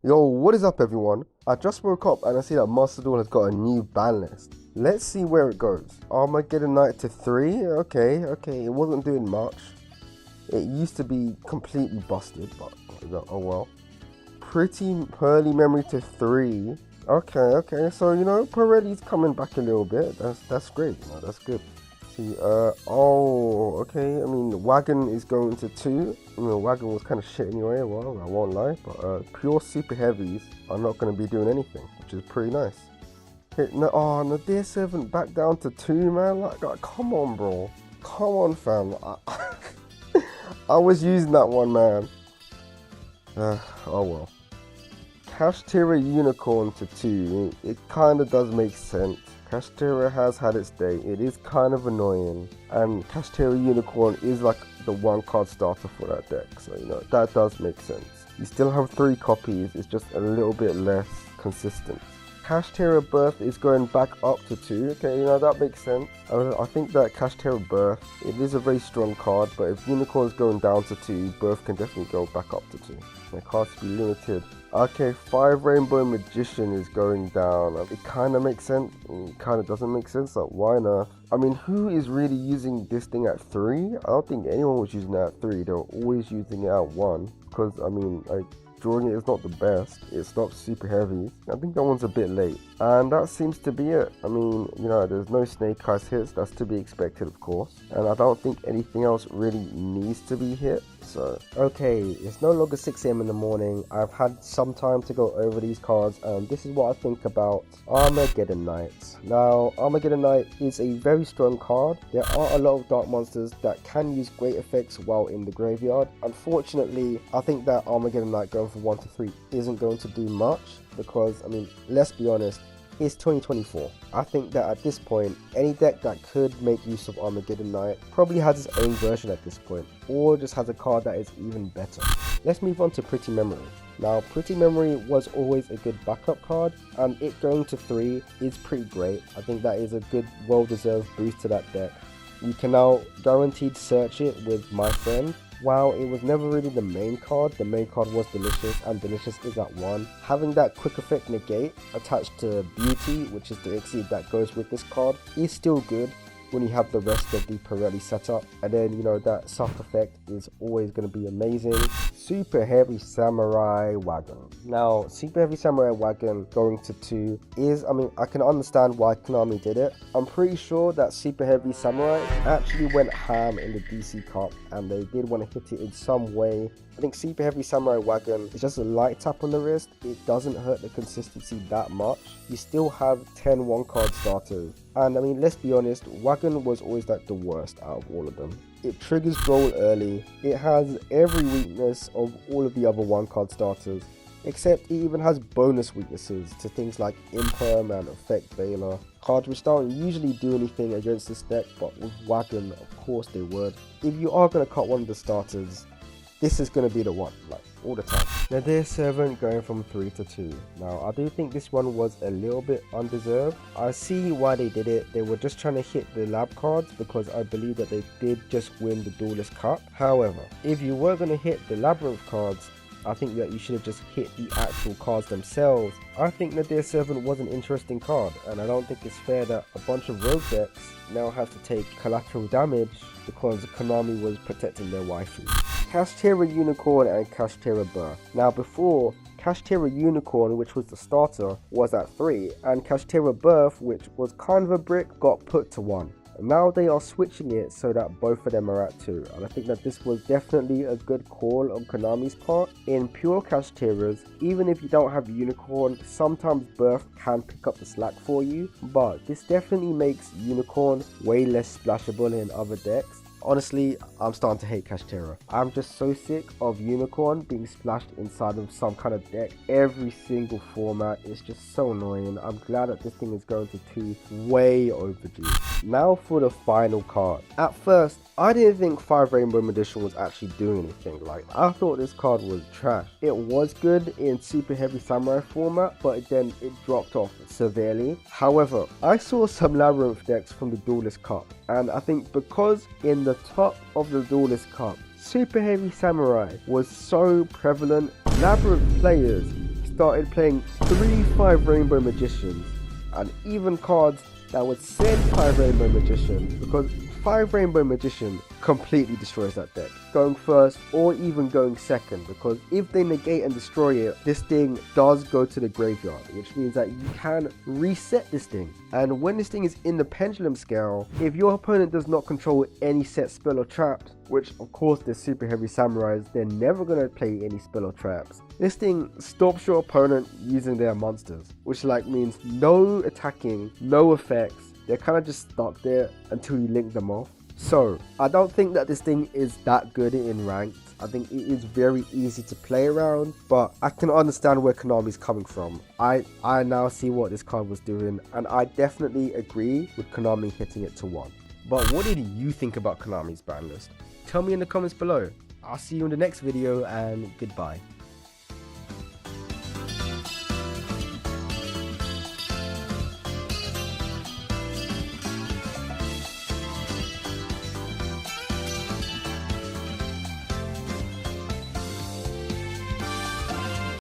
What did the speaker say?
Yo, what is up everyone? I just woke up and I see that masterduel has got a new ban list. Let's see where it goes. Armageddon Knight to 3? Okay, it wasn't doing much. It used to be completely busted, but oh well. Pretty Pearly Memory to 3. Okay, so Pirelli's coming back a little bit. That's great, that's good. See, okay, I mean, Wagon is going to 2. Wagon was kind of shit anyway, well, I won't lie, but pure super heavies are not going to be doing anything, which is pretty nice. No, Dear Servant back down to 2, man, like come on, bro. Come on, fam. I was using that one, man. Oh well. Kashtira Unicorn to 2, it kind of does make sense. Kashtira has had its day, it is kind of annoying, and Kashtira Unicorn is like the 1 card starter for that deck, so that does make sense. You still have 3 copies, it's just a little bit less consistent. Kashtira Birth is going back up to 2, okay, that makes sense. I think that Kashtira Birth, it is a very strong card, but if Unicorn's going down to 2, Birth can definitely go back up to 2. My cards to be limited. Okay, 5 Rainbow Magician is going down. It kind of makes sense, it kind of doesn't make sense, like why not? I mean, who is really using this thing at 3? I don't think anyone was using it at 3, they were always using it at 1, because I mean, like, drawing it is not the best, it's not super heavy. I think that one's a bit late, and that seems to be it. I mean, there's no Snake Eyes hits, that's to be expected of course, and I don't think anything else really needs to be hit. So, okay, it's no longer 6 AM in the morning, I've had some time to go over these cards, and this is what I think about Armageddon Knight. Now, Armageddon Knight is a very strong card. There are a lot of dark monsters that can use great effects while in the graveyard. Unfortunately, I think that Armageddon Knight going from 1 to 3 isn't going to do much, because, I mean, let's be honest, it's 2024. I think that at this point, any deck that could make use of Armageddon Knight probably has its own version at this point, or just has a card that is even better. Let's move on to Pretty Memory. Now, Pretty Memory was always a good backup card, and it going to 3 is pretty great. I think that is a good, well-deserved boost to that deck. You can now guaranteed search it with My Friend. While it was never really the main card was Delicious, and Delicious is at 1. Having that quick effect negate attached to Beauty, which is the exceed that goes with this card, is still good when you have the rest of the Pirelli setup. And then, that soft effect is always going to be amazing. Super Heavy Samurai Wagon. Now, Super Heavy Samurai Wagon going to 2 is, I mean, I can understand why Konami did it. I'm pretty sure that Super Heavy Samurai actually went ham in the DC Cup, and they did want to hit it in some way. I think Super Heavy Samurai Wagon is just a light tap on the wrist. It doesn't hurt the consistency that much. You still have 10 1-card starters. And I mean, let's be honest, Wagon was always like the worst out of all of them. It triggers roll early. It has every weakness of all of the other 1-card starters, except it even has bonus weaknesses to things like Imperm and Effect Veiler. Cards which don't usually do anything against this deck, but with Wagon, of course they would. If you are going to cut one of the starters, this is going to be the one, like, all the time. Now, Dear Servant going from 3 to 2. Now, I do think this one was a little bit undeserved. I see why they did it. They were just trying to hit the lab cards, because I believe that they did just win the Duelist Cup. However, if you were going to hit the Labyrinth cards, I think that you should have just hit the actual cards themselves. I think that Dear Servant was an interesting card, and I don't think it's fair that a bunch of rogue decks now have to take collateral damage because Konami was protecting their waifu. Kashtira Unicorn and Kashtira Birth. Now, before, Kashtira Unicorn, which was the starter, was at 3, and Kashtira Birth, which was kind of a brick, got put to 1. Now they are switching it so that both of them are at 2, and I think that this was definitely a good call on Konami's part. In pure Kashtiras, even if you don't have Unicorn, sometimes Birth can pick up the slack for you, but this definitely makes Unicorn way less splashable in other decks. Honestly, I'm starting to hate Kashtira. I'm just so sick of Unicorn being splashed inside of some kind of deck every single format. It's just so annoying. I'm glad that this thing is going to 2, way overdue. Now for the final card. At first, I didn't think 5 Rainbow Magician was actually doing anything. Like, I thought this card was trash. It was good in Super Heavy Samurai format, but then it dropped off severely. However, I saw some Labyrinth decks from the Duelist Cup, and I think because in the top of the Duelist Cup, Super Heavy Samurai was so prevalent, Labyrinth players started playing 3/5 Rainbow Magicians, and even cards that would send 5 Rainbow Magician, because 5 Rainbow Magician completely destroys that deck. Going first or even going second, because if they negate and destroy it, this thing does go to the graveyard, which means that you can reset this thing. And when this thing is in the pendulum scale, if your opponent does not control any set spell or traps, which of course they're super heavy samurais, they're never going to play any spell or traps. This thing stops your opponent using their monsters, which like means no attacking, no effects. They're kind of just stuck there until you link them off. So I don't think that this thing is that good in ranked. I think it is very easy to play around, but I can understand where Konami's coming from. I now see what this card was doing, and I definitely agree with Konami hitting it to 1. But what did you think about Konami's ban list? Tell me in the comments below. I'll see you in the next video, and goodbye.